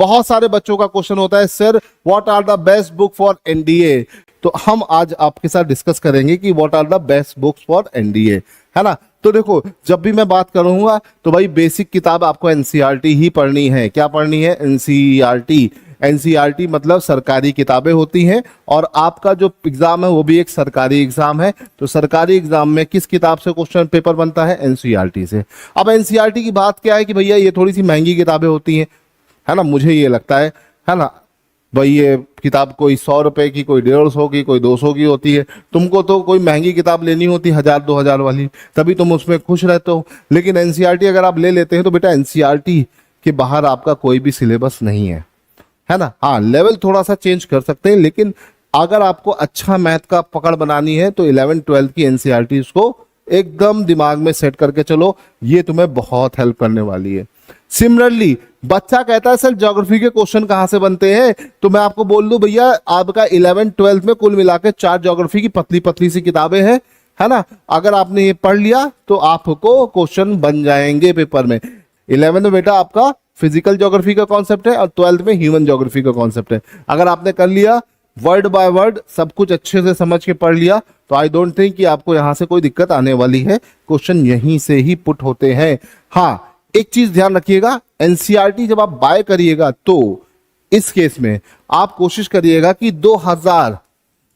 बहुत सारे बच्चों का क्वेश्चन होता है sir what are the best book for NDA. तो हम आज आपके साथ डिस्कस करेंगे कि what are the best books for NDA, है ना। तो देखो, जब भी मैं बात करूंगा तो भाई बेसिक किताब आपको एनसीईआरटी ही पढ़नी है। क्या पढ़नी है? एनसीईआरटी। एनसीईआरटी मतलब सरकारी किताबें होती हैं, और आपका जो एग्जाम है वो भी एक सरकारी एग्जाम है। तो सरकारी एग्जाम में किस किताब से क्वेश्चन पेपर बनता है? एनसीईआरटी से। अब एनसीईआरटी की बात क्या है कि भैया ये थोड़ी सी महंगी किताबें होती हैं, है ना, मुझे ये लगता है ना भाई। ये किताब कोई 100 रुपए की, कोई 150 की, कोई 200 की होती है। तुमको तो कोई महंगी किताब लेनी होती 1000-2000 वाली, तभी तुम उसमें खुश रहते हो। लेकिन एनसीईआरटी अगर आप ले लेते हैं तो बेटा एनसीईआरटी के बाहर आपका कोई भी सिलेबस नहीं है ना। हाँ, लेवल थोड़ा सा चेंज कर सकते हैं, लेकिन अगर आपको अच्छा मैथ का पकड़ बनानी है तो 11th-12th की एनसीईआरटी उसको एकदम दिमाग में सेट करके चलो, ये तुम्हें बहुत हेल्प करने वाली है। सिमिलरली बच्चा कहता है सर ज्योग्राफी के क्वेश्चन कहां से बनते हैं, तो मैं आपको बोल दूं भैया आपका 11th-12th में कुल मिलाकर 4 ज्योग्राफी की पतली पतली सी किताबें हैं, है ना। अगर आपने ये पढ़ लिया तो आपको क्वेश्चन बन जाएंगे पेपर में। 11th में बेटा आपका फिजिकल ज्योग्राफी का कॉन्सेप्ट है और 12th में ह्यूमन ज्योग्राफी का कॉन्सेप्ट है। अगर आपने कर लिया, वर्ड बाय वर्ड सब कुछ अच्छे से समझ के पढ़ लिया, तो आई डोंट थिंक कि आपको यहां से कोई दिक्कत आने वाली है। क्वेश्चन यहीं से ही पुट होते हैं। हाँ, एक चीज ध्यान रखिएगा, एनसीईआरटी जब आप बाय करिएगा तो इस केस में आप कोशिश करिएगा कि 2000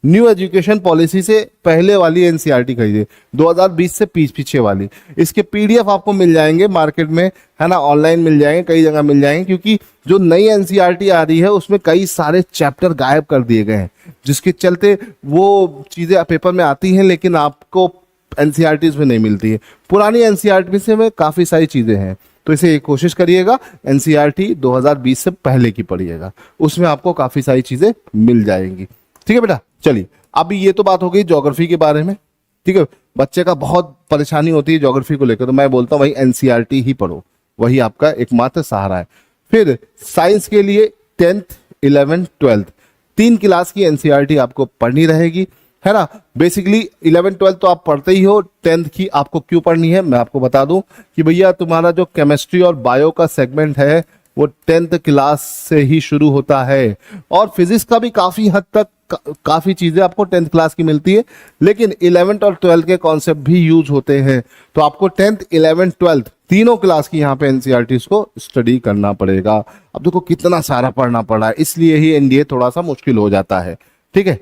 न्यू एजुकेशन पॉलिसी से पहले वाली एनसीईआरटी खरीदिए, 2020 से पीछे वाली। इसके पीडीएफ आपको मिल जाएंगे मार्केट में, है ना, ऑनलाइन मिल जाएंगे, कई जगह मिल जाएंगे, क्योंकि जो नई एनसीईआरटी आ रही है उसमें कई सारे चैप्टर गायब कर दिए गए हैं, जिसके चलते वो चीजें पेपर में आती हैं लेकिन आपको एनसीईआरटी में नहीं मिलती है। पुरानी एनसीईआरटी में काफी सारी चीजें हैं, तो इसे कोशिश करिएगा एनसीईआरटी 2020 से पहले की पढ़िएगा, उसमें आपको काफी सारी चीजें मिल जाएंगी। ठीक है बेटा, चलिए अभी ये तो बात हो गई ज्योग्राफी के बारे में। ठीक है, बच्चे का बहुत परेशानी होती है ज्योग्राफी को लेकर, तो मैं बोलता हूँ भाई एनसीईआरटी ही पढ़ो, वही आपका एकमात्र सहारा है। फिर साइंस के लिए 10th, 11th, 12th 3 क्लास की एनसीईआरटी आपको पढ़नी रहेगी, है ना। बेसिकली 11th-12th तो आप पढ़ते ही हो, 10th की आपको क्यों पढ़नी है मैं आपको बता दूं कि भैया तुम्हारा जो केमिस्ट्री और बायो का सेगमेंट है वो 10th क्लास से ही शुरू होता है, और फिजिक्स का भी काफी हद तक काफी चीजें आपको 10th क्लास की मिलती है, लेकिन 11th और 12th के कॉन्सेप्ट भी यूज होते हैं। तो आपको 10th, 11th, 12th तीनों क्लास की यहाँ पे एनसीईआरटी को स्टडी करना पड़ेगा। अब देखो कितना सारा पढ़ना पड़ा है, इसलिए ही एनडीए थोड़ा सा मुश्किल हो जाता है। ठीक है,